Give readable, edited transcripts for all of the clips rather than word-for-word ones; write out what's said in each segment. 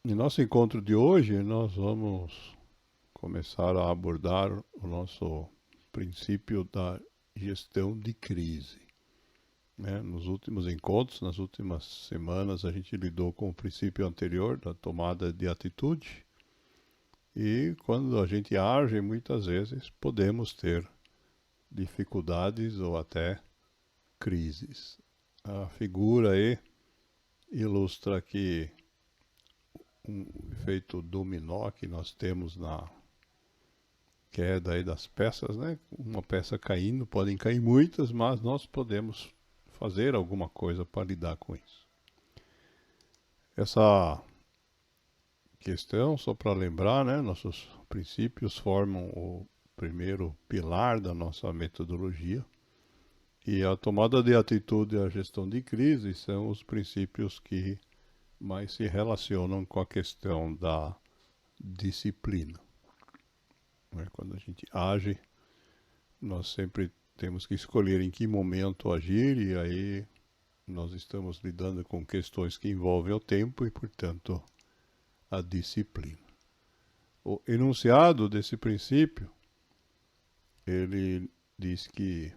Em nosso encontro de hoje, nós vamos começar a abordar o nosso princípio da gestão de crise, né? Nos últimos encontros, nas últimas semanas, a gente lidou com o princípio anterior da tomada de atitude e quando a gente age, muitas vezes podemos ter dificuldades ou até crises. A figura aí ilustra que um efeito dominó que nós temos na queda aí das peças, né? Uma peça caindo, podem cair muitas, mas nós podemos fazer alguma coisa para lidar com isso. Essa questão, só para lembrar, né? Nossos princípios formam o primeiro pilar da nossa metodologia. E a tomada de atitude e a gestão de crise são os princípios que mais se relacionam com a questão da disciplina. Quando a gente age, nós sempre temos que escolher em que momento agir, e aí nós estamos lidando com questões que envolvem o tempo e, portanto, a disciplina. O enunciado desse princípio, ele diz que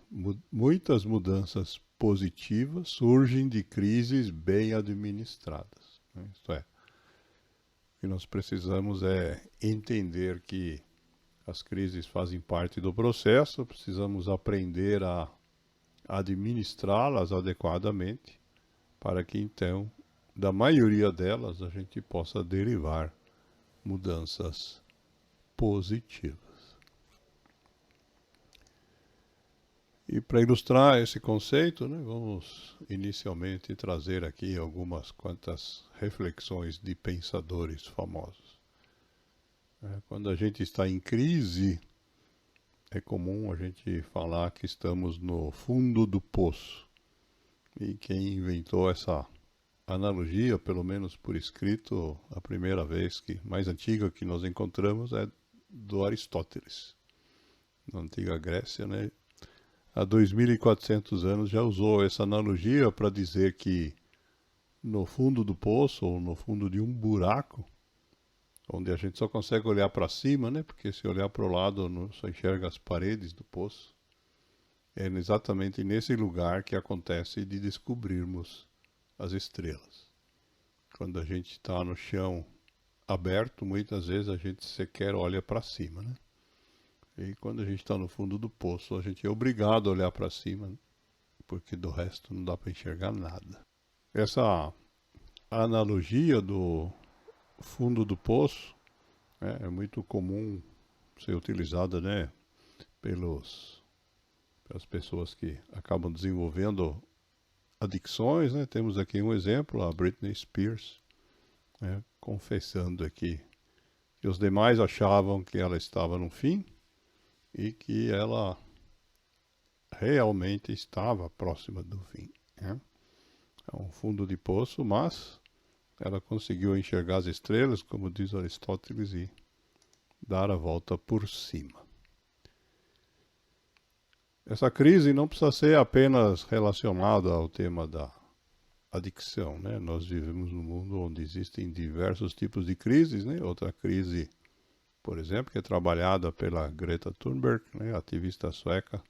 muitas mudanças positivas surgem de crises bem administradas. Isto é, o que nós precisamos é entender que as crises fazem parte do processo, precisamos aprender a administrá-las adequadamente, para que então, da maioria delas, a gente possa derivar mudanças positivas. E para ilustrar esse conceito, né, vamos inicialmente trazer aqui algumas quantas reflexões de pensadores famosos. Quando a gente está em crise, é comum a gente falar que estamos no fundo do poço. E quem inventou essa analogia, pelo menos por escrito, a primeira vez mais antiga que nós encontramos é do Aristóteles. Na antiga Grécia, né? Há 2.400 anos já usou essa analogia para dizer que no fundo do poço, ou no fundo de um buraco, onde a gente só consegue olhar para cima, né? Porque se olhar para o lado só enxerga as paredes do poço. É exatamente nesse lugar que acontece de descobrirmos as estrelas. Quando a gente está no chão aberto, muitas vezes a gente sequer olha para cima, né? E quando a gente está no fundo do poço, a gente é obrigado a olhar para cima, né? Porque do resto não dá para enxergar nada. Essa analogia do fundo do poço, né, é muito comum ser utilizada, né, pelas pessoas que acabam desenvolvendo adicções, né? Temos aqui um exemplo, a Britney Spears, né, confessando aqui que os demais achavam que ela estava no fim e que ela realmente estava próxima do fim, né? É um fundo de poço, mas ela conseguiu enxergar as estrelas, como diz Aristóteles, e dar a volta por cima. Essa crise não precisa ser apenas relacionada ao tema da adicção, né? Nós vivemos num mundo onde existem diversos tipos de crises, né? Outra crise, por exemplo, que é trabalhada pela Greta Thunberg, né, ativista sueca,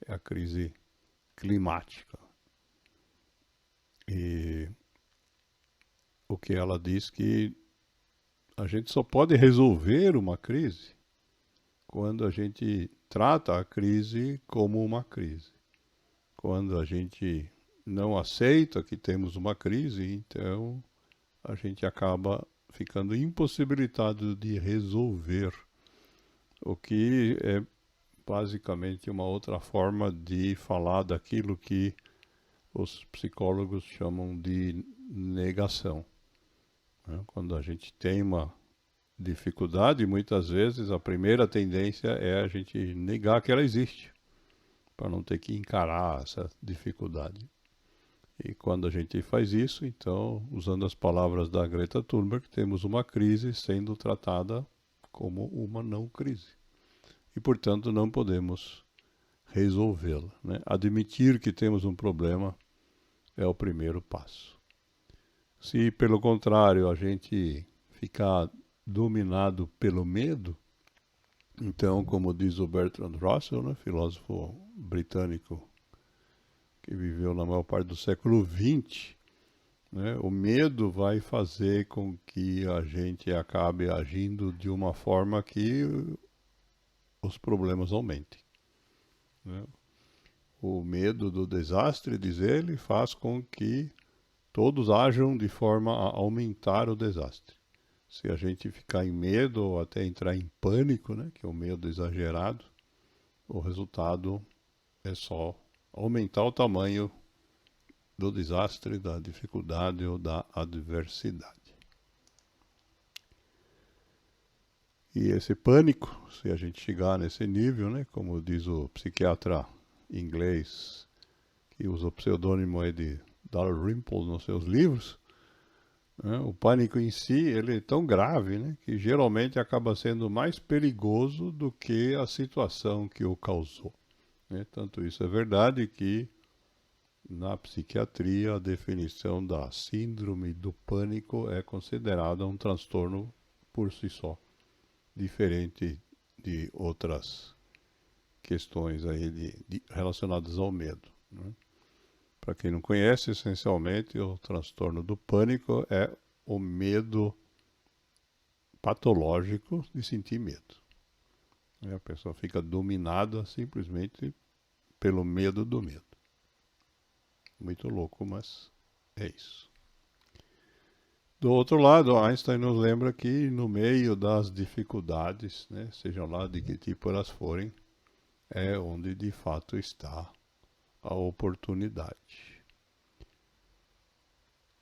é a crise climática. E o que ela diz que a gente só pode resolver uma crise quando a gente trata a crise como uma crise. Quando a gente não aceita que temos uma crise, então a gente acaba ficando impossibilitado de resolver, o que é basicamente uma outra forma de falar daquilo que os psicólogos chamam de negação. Quando a gente tem uma dificuldade, muitas vezes a primeira tendência é a gente negar que ela existe, para não ter que encarar essa dificuldade. E quando a gente faz isso, então, usando as palavras da Greta Thunberg, temos uma crise sendo tratada como uma não crise. E, portanto, não podemos resolvê-la, né? Admitir que temos um problema é o primeiro passo. Se, pelo contrário, a gente ficar dominado pelo medo, então, como diz o Bertrand Russell, né, filósofo britânico que viveu na maior parte do século XX, né, o medo vai fazer com que a gente acabe agindo de uma forma que os problemas aumentem, né? O medo do desastre, diz ele, faz com que todos ajam de forma a aumentar o desastre. Se a gente ficar em medo ou até entrar em pânico, né, que é o medo exagerado, o resultado é só aumentar o tamanho do desastre, da dificuldade ou da adversidade. E esse pânico, se a gente chegar nesse nível, né, como diz o psiquiatra inglês, que usa o pseudônimo aí de Dalrymple nos seus livros, né, o pânico em si ele é tão grave, né, que geralmente acaba sendo mais perigoso do que a situação que o causou, né? Tanto isso é verdade que na psiquiatria a definição da síndrome do pânico é considerada um transtorno por si só, diferente de outras questões aí relacionadas ao medo, né? Para quem não conhece, essencialmente o transtorno do pânico é o medo patológico de sentir medo. A pessoa fica dominada simplesmente pelo medo do medo. Muito louco, mas é isso. Do outro lado, Einstein nos lembra que no meio das dificuldades, né, sejam lá de que tipo elas forem, é onde de fato está a oportunidade.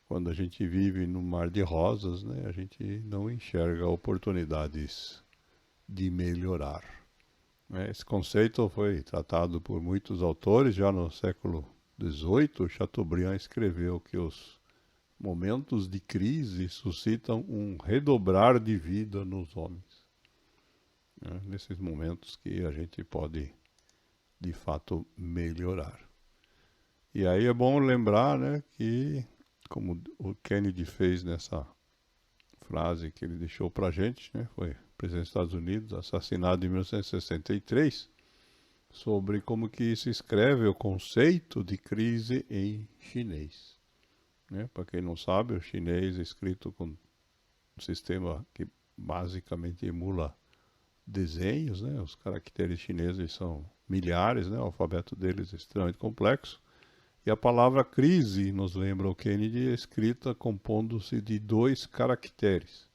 Quando a gente vive num mar de rosas, né, a gente não enxerga oportunidades de melhorar, né? Esse conceito foi tratado por muitos autores. Já no século XVIII, Chateaubriand escreveu que os momentos de crise suscitam um redobrar de vida nos homens, né? Nesses momentos que a gente pode, de fato, melhorar. E aí é bom lembrar, né, que, como o Kennedy fez nessa frase que ele deixou para a gente, né, foi presidente dos Estados Unidos, assassinado em 1963, sobre como que se escreve o conceito de crise em chinês, né? Para quem não sabe, o chinês é escrito com um sistema que basicamente emula desenhos, né? Os caracteres chineses são milhares, né? O alfabeto deles é extremamente complexo. E a palavra crise, nos lembra o Kennedy, é escrita compondo-se de 2 caracteres.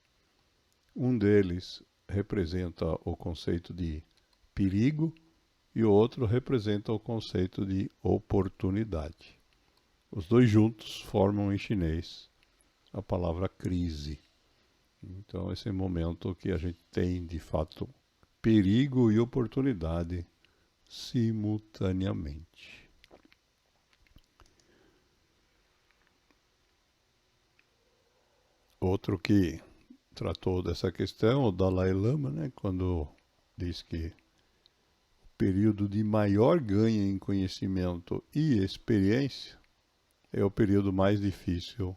Um deles representa o conceito de perigo e o outro representa o conceito de oportunidade. Os dois juntos formam em chinês a palavra crise. Então, esse é o momento que a gente tem, de fato, perigo e oportunidade simultaneamente. Outro que tratou dessa questão, o Dalai Lama, né, quando diz que o período de maior ganho em conhecimento e experiência é o período mais difícil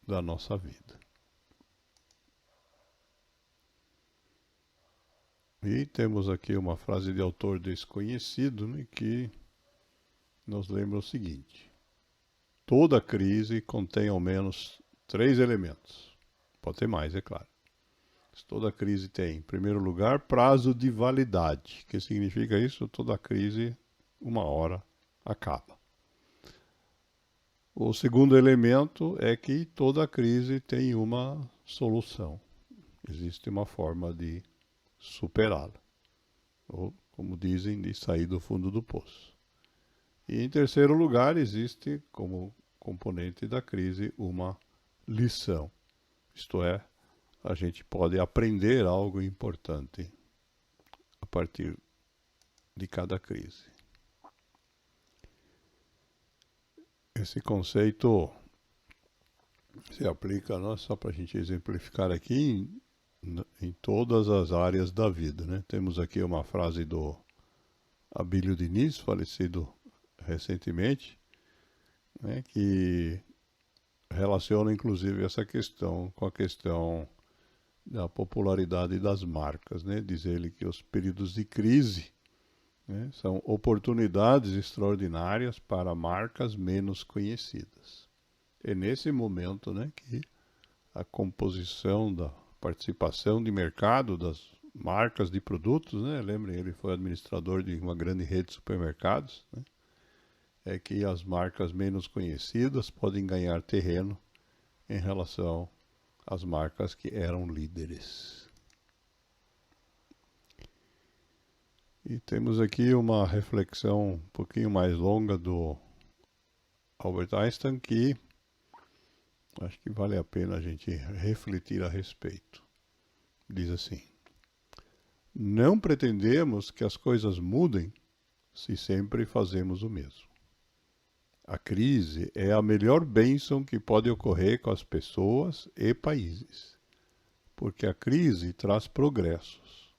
da nossa vida. E temos aqui uma frase de autor desconhecido, né, que nos lembra o seguinte: toda crise contém ao menos 3 elementos. Pode ter mais, é claro. Toda crise tem, em primeiro lugar, prazo de validade. O que significa isso? Toda crise, uma hora, acaba. O segundo elemento é que toda crise tem uma solução. Existe uma forma de superá-la. Ou, como dizem, de sair do fundo do poço. E em terceiro lugar, existe como componente da crise uma lição. Isto é, a gente pode aprender algo importante a partir de cada crise. Esse conceito se aplica, não, só para a gente exemplificar aqui, em todas as áreas da vida, né? Temos aqui uma frase do Abílio Diniz, falecido recentemente, né, que relaciona inclusive essa questão com a questão da popularidade das marcas, né? Diz ele que os períodos de crise, né, são oportunidades extraordinárias para marcas menos conhecidas. É nesse momento, né, que a composição da participação de mercado das marcas de produtos, né? Lembrem, ele foi administrador de uma grande rede de supermercados, né? É que as marcas menos conhecidas podem ganhar terreno em relação às marcas que eram líderes. E temos aqui uma reflexão um pouquinho mais longa do Albert Einstein que acho que vale a pena a gente refletir a respeito. Diz assim: não pretendemos que as coisas mudem se sempre fazemos o mesmo. A crise é a melhor bênção que pode ocorrer com as pessoas e países, porque a crise traz progressos.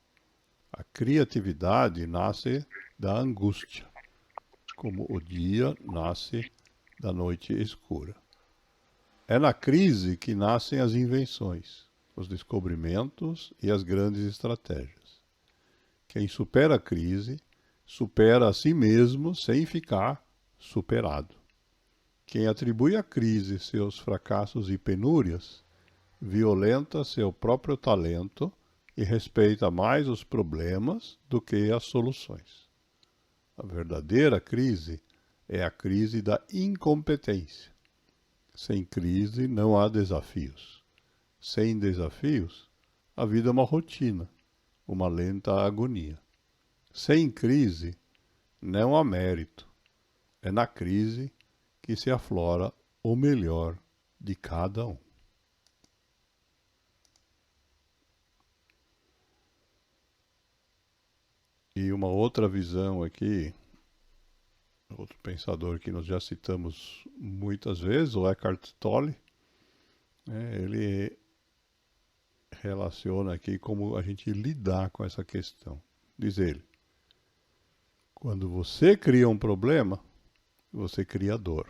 A criatividade nasce da angústia, como o dia nasce da noite escura. É na crise que nascem as invenções, os descobrimentos e as grandes estratégias. Quem supera a crise, supera a si mesmo sem ficar superado. Quem atribui à crise seus fracassos e penúrias, violenta seu próprio talento e respeita mais os problemas do que as soluções. A verdadeira crise é a crise da incompetência. Sem crise não há desafios. Sem desafios, a vida é uma rotina, uma lenta agonia. Sem crise, não há mérito. É na crise que se aflora o melhor de cada um. E uma outra visão aqui, outro pensador que nós já citamos muitas vezes, o Eckhart Tolle, né, ele relaciona aqui como a gente lidar com essa questão. Diz ele: quando você cria um problema, você cria dor.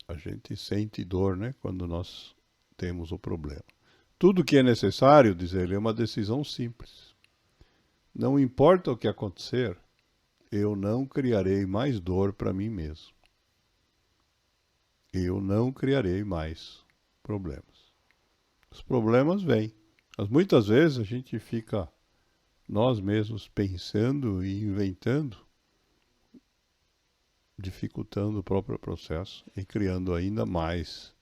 A gente sente dor, né, quando nós temos o problema. Tudo que é necessário, diz ele, é uma decisão simples. Não importa o que acontecer, eu não criarei mais dor para mim mesmo. Eu não criarei mais problemas. Os problemas vêm. Mas muitas vezes a gente fica nós mesmos pensando e inventando, dificultando o próprio processo e criando ainda mais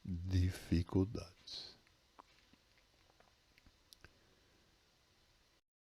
dificuldades.